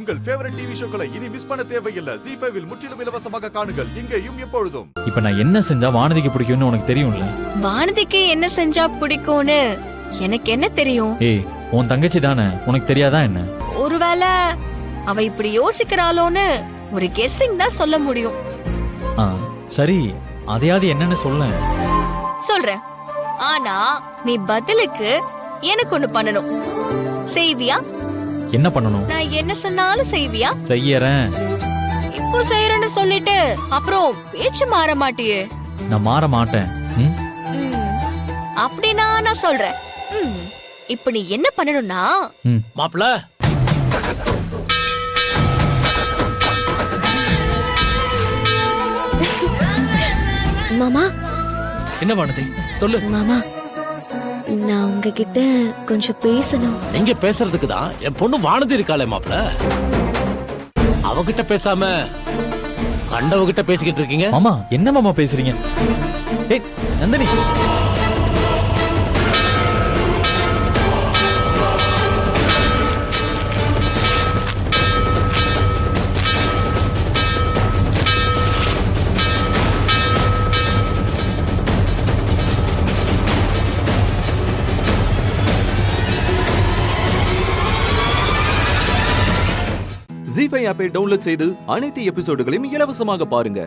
உங்கள் favourite TV ஷோக்களை இனி miss பண்ண தேவையில்லை. ZEE5 இல் முற்றிலும் இலவசமாக காணுங்கள், இங்கேயும் எப்பொழுதும். இப்ப நான் என்ன செஞ்சா வானதிக்கு பிடிக்கும்னு உனக்கு தெரியும்ல? வானதிக்கு என்ன செஞ்சா பிடிக்கும்னு எனக்கு என்ன தெரியும்? ஏய், உன் தங்கச்சி தானே, உனக்கு தெரியாதா என்ன? ஒருவேளை அவ இப்படி யோசிக்கிறாளோன்னு ஒரு கெஸ்ஸிங் தான் சொல்ல முடியும். சரி, அதையாவது என்னன்னு சொல்ல. சொல்றேன், ஆனா நீ பதிலுக்கு எனக்கு ஒண்ணு பண்ணணும். செய்வியா? என்ன பண்ணணும்? நான் என்ன சொன்னாலும் செய்வியா? செய்யறேன். இப்போ செய்யறேன்னு சொல்லிட்டு அப்புறம் பேச்சு மாற மாட்டியே. நான் மாற மாட்டேன். அப்படின்னா நான் சொல்றேன். இப்ப நீ என்ன பண்ணணும்னா, மாப்பிள்ள மாமா. என்ன வானதி சொல்லு. மாமா, நான் உங்ககிட்ட கொஞ்சம் பேசணும். எங்க பேசுறதுக்கு தான் என் பொண்ணு வானதி இருக்காளே மாப்பிள்ள, அவகிட்ட பேசாம கண்டவகிட்ட பேசிக்கிட்டு இருக்கீங்க. மாமா, என்ன மாமா பேசுறீங்க? ஏய் நந்தினி, ZEE5 ஆப்பை டவுன்லோட் செய்து அனைத்து எபிசோடுகளையும் இலவசமாக பாருங்க.